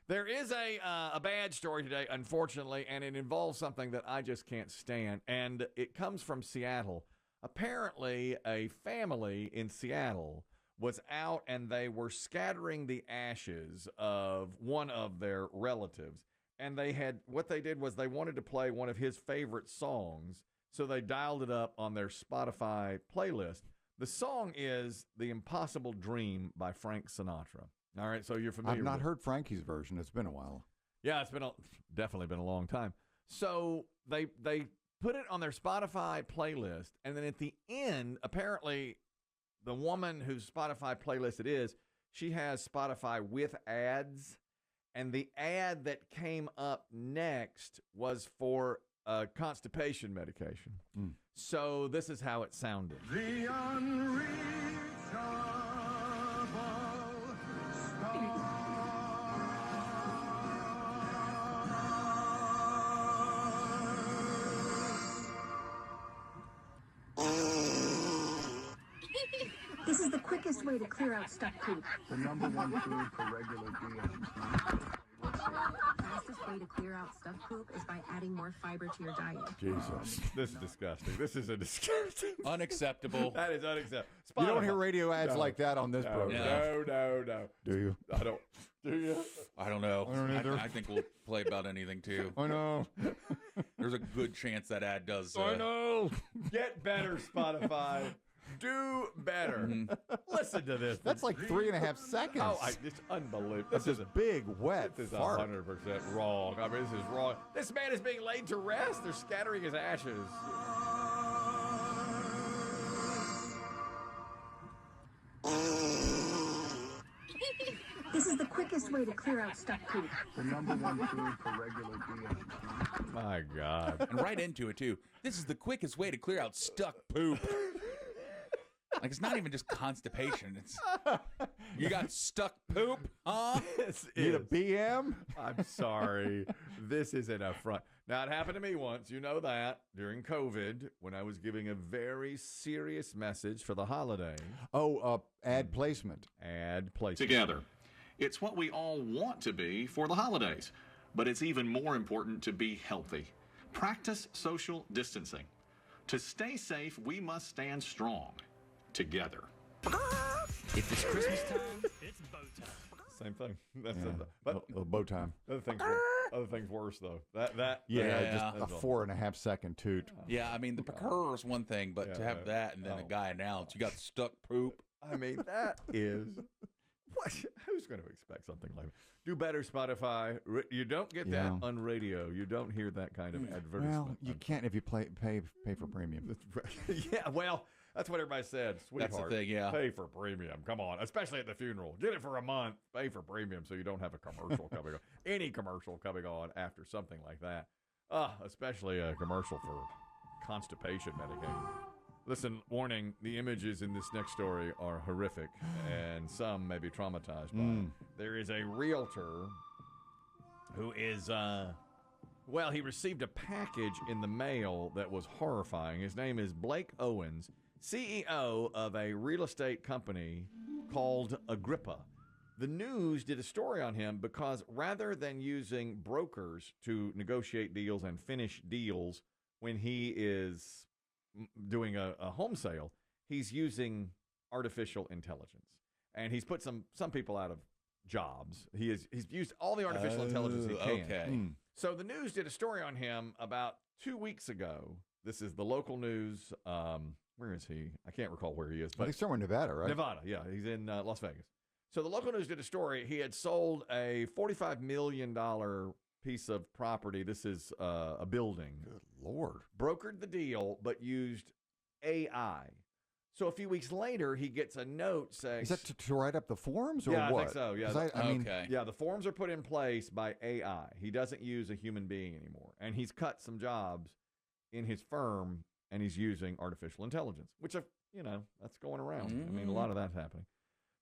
There is a bad story today, unfortunately, and it involves something that I just can't stand, and it comes from Seattle. Apparently, a family in Seattle was out and they were scattering the ashes of one of their relatives. And what they did was they wanted to play one of his favorite songs, so they dialed it up on their Spotify playlist. The song is The Impossible Dream by Frank Sinatra. All right, so you're familiar with it. I've not heard Frankie's version. It's been a while. Yeah, it's definitely been a long time. So they put it on their Spotify playlist, and then at the end, apparently the woman whose Spotify playlist it is, she has Spotify with ads, and the ad that came up next was for constipation medication. So this is how it sounded. The unreachable star. This is the quickest way to clear out stuck poop. The number one food for regular beings. The fastest way to clear out stuck poop is by adding more fiber to your diet. Jesus. This is disgusting. This is a disgusting. Unacceptable. That is unacceptable. You don't hear radio ads like that on this program. No. Do you? I don't. Do you? I don't know. I don't either. I think we'll play about anything, too. I know. There's a good chance that ad does. I know. Get better, Spotify. Do better. Listen to this. That's like 3.5 seconds. It's unbelievable. That's just big, wet This is fart. 100% wrong. I mean, this is wrong. This man is being laid to rest. They're scattering his ashes. This is the quickest way to clear out stuck poop. The number one food for regular beings. My God. And right into it, too. This is the quickest way to clear out stuck poop. Like, it's not even just constipation. It's you got stuck poop, huh? Need a BM? I'm sorry. This is an affront. Now, it happened to me once. You know that during COVID when I was giving a very serious message for the holiday. Ad placement. Ad placement. Together. It's what we all want to be for the holidays, but it's even more important to be healthy. Practice social distancing. To stay safe, we must stand strong. Together. If it's Christmas time, It's bow time. Same thing. That's Yeah. but Bow time. other things worse though. That Yeah, just that's a 4.5 second toot. yeah, I mean, the purr is one thing, but to have that and then a guy announce, you got stuck poop. I mean, that is what? Who's going to expect something like that? Do better, Spotify. You don't get that on radio. You don't hear that kind of advertisement. Well, you can't if you pay for premium. Yeah, well, that's what everybody said, sweetheart. That's the thing, yeah. Pay for premium. Come on, especially at the funeral. Get it for a month. Pay for premium so you don't have a commercial coming on. Any commercial coming on after something like that. Especially a commercial for constipation medication. Listen, warning, the images in this next story are horrific, and some may be traumatized by it. There is a realtor who is, he received a package in the mail that was horrifying. His name is Blake Owens, CEO of a real estate company called Agrippa. The News did a story on him because rather than using brokers to negotiate deals and finish deals when he is doing a home sale, he's using artificial intelligence, and he's put some people out of jobs. He's used all the artificial intelligence he can. Okay. So the News did a story on him about 2 weeks ago. This is the local news. Where is he? I can't recall where he is. I think somewhere in Nevada, right? Nevada, yeah. He's in Las Vegas. So the local news did a story. He had sold a $45 million piece of property. This is a building. Good Lord. Brokered the deal, but used AI. So a few weeks later, he gets a note saying... Is that to write up the forms or Yeah, what? I think so, yeah. 'Cause I mean, Okay. Yeah, the forms are put in place by AI. He doesn't use a human being anymore. And he's cut some jobs in his firm, and he's using artificial intelligence, which, that's going around. I mean, a lot of that's happening.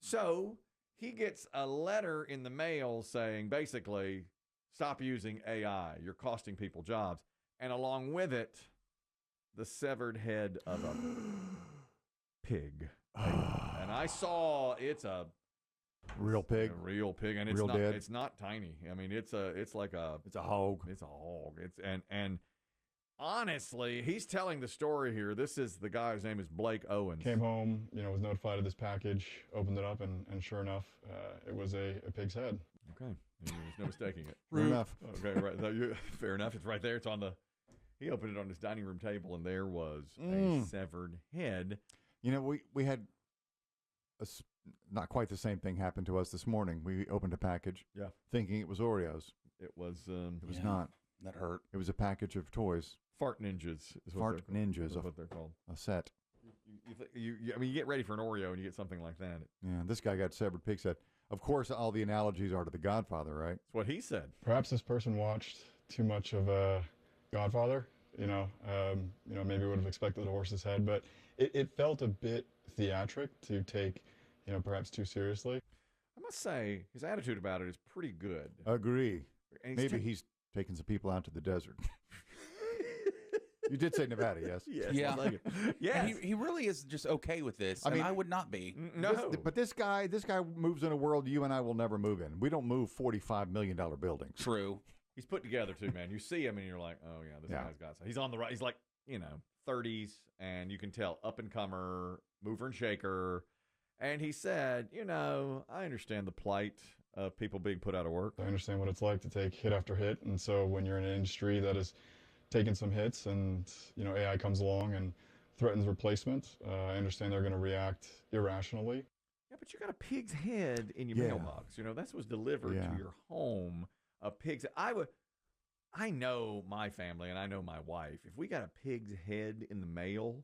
So he gets a letter in the mail saying, basically, stop using AI. You're costing people jobs. And along with it, the severed head of a pig. And I saw it's a Real pig. A real pig, and it's Real not. dead. It's not tiny. I mean, it's like a. It's a hog. It's a hog. And honestly, he's telling the story here. This is the guy whose name is Blake Owens. Came home, was notified of this package, opened it up, and sure enough, it was a pig's head. Okay, there's no mistaking it. Fair enough. Okay, right. Fair enough. It's right there. It's on the. He opened it on his dining room table, and there was a severed head. We had not quite the same thing happen to us this morning. We opened a package, thinking it was Oreos. It was. It was not. That hurt. It was a package of toys. Fart ninjas. Is Fart ninjas. Is what they're called. A set. I mean, you get ready for an Oreo, and you get something like that. Yeah, this guy got severed pig's head. Of course, all the analogies are to The Godfather, right? That's what he said. Perhaps this person watched too much of Godfather. Maybe would have expected a horse's head, but it felt a bit theatric to take, perhaps too seriously. I must say, his attitude about it is pretty good. Agree. And Maybe he's taking some people out to the desert. You did say Nevada, yes? Yes. Yeah. Yes. And he really is just okay with this. I mean, I would not be. No. But this guy moves in a world you and I will never move in. We don't move $45 million buildings. True. He's put together too, man. You see him and you're like, oh yeah, this guy's got some. He's on the right. He's like, 30s, and you can tell up and comer, mover and shaker. And he said, I understand the plight of people being put out of work. I understand what it's like to take hit after hit, and so when you're in an industry that is taking some hits, and AI comes along and threatens replacement, I understand they're going to react irrationally. Yeah, but you got a pig's head in your mailbox. That's what's delivered to your home. A pig's. I know my family and I know my wife. If we got a pig's head in the mail,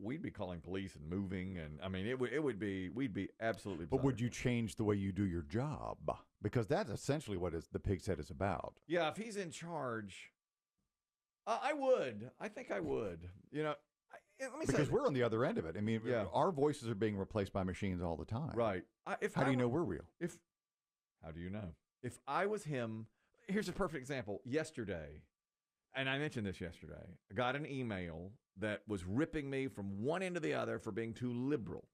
we'd be calling police and moving, and I mean, we'd be absolutely. But would you change the way you do your job? Because that's essentially what the pig's head is about. Yeah, if he's in charge, I would. I think I would. Let me because say, we're on the other end of it. I mean, our voices are being replaced by machines all the time. Right. How do you know we're real? How do you know? If I was him, here's a perfect example. Yesterday, and I mentioned this yesterday, I got an email that was ripping me from one end to the other for being too liberal.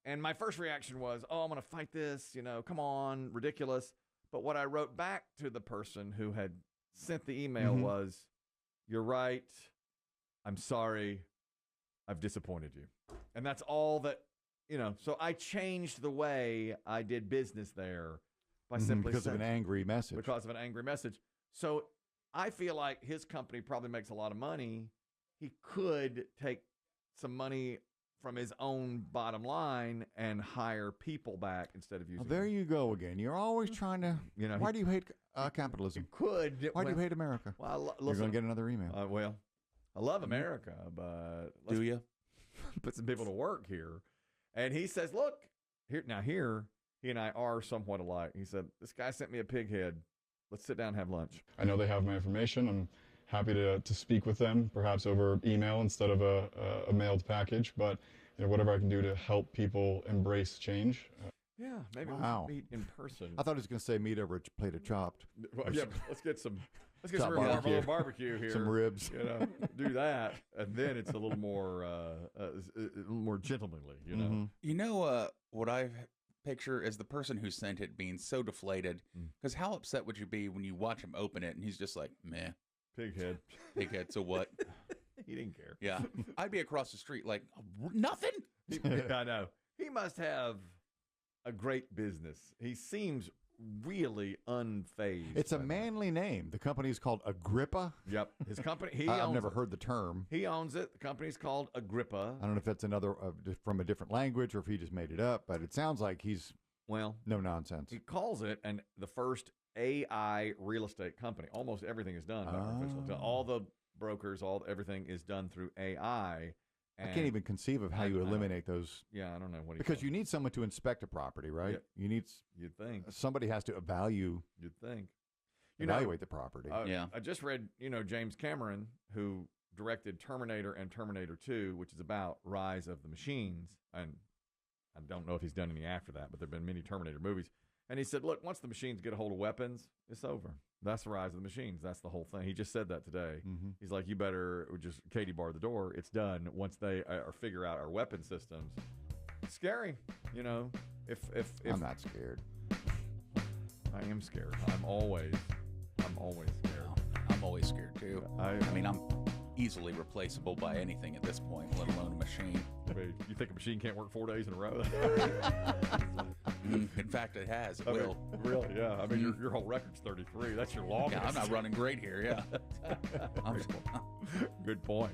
And my first reaction was, oh, I'm going to fight this, come on, ridiculous. But what I wrote back to the person who had sent the email was, you're right, I'm sorry, I've disappointed you. And that's all that, so I changed the way I did business there by simply because of an angry message. Because of an angry message. So I feel like his company probably makes a lot of money. He could take some money from his own bottom line and hire people back instead of using. There you go again. You're always trying to. Why do you hate capitalism? Why do you hate America? Well, you're going to get another email. I love America, but do you put some people to work here? And he says, "Look, here." He and I are somewhat alike. He said, this guy sent me a pig head. Let's sit down and have lunch. I know they have my information. I'm happy to speak with them, perhaps over email instead of a mailed package. But whatever I can do to help people embrace change. Maybe we should meet in person. I thought he was going to say meet over a plate of chopped. Well, let's get some barbecue. barbecue here. Some ribs. Do that, and then it's a little more gentlemanly. What I picture is the person who sent it being so deflated. Because how upset would you be when you watch him open it and he's just like, meh, pig head, so what? He didn't care. Yeah, I'd be across the street like nothing. I know. He must have a great business. He seems really unfazed. It's a manly name. The company's called Agrippa. Yep. His company, I've never heard the term. He owns it. The company's called Agrippa. I don't know if that's another from a different language or if he just made it up, but it sounds like he's no nonsense. He calls it the first AI real estate company. Almost everything is done by artificial intelligence. All the brokers, everything is done through AI. I can't even conceive of how you eliminate those. Yeah, I don't know what. Because you need someone to inspect a property, right? Yeah. You'd think somebody has to evaluate the property. I just read, James Cameron, who directed Terminator and Terminator 2, which is about rise of the machines, and I don't know if he's done any after that, but there've been many Terminator movies. And he said, look, once the machines get a hold of weapons, it's over. That's the rise of the machines. That's the whole thing. He just said that today. He's like, you better just Katie bar the door. It's done. Once they figure out our weapon systems, scary. You know, if I'm not scared. I am scared. I'm always scared. I'm always scared too. I mean, I'm easily replaceable by anything at this point, let alone a machine. Wait, you think a machine can't work 4 days in a row? In fact, it has. It will. Really? Yeah. I mean, your whole record's 33. That's your longest. Yeah, I'm not running great here. Yeah. Good point.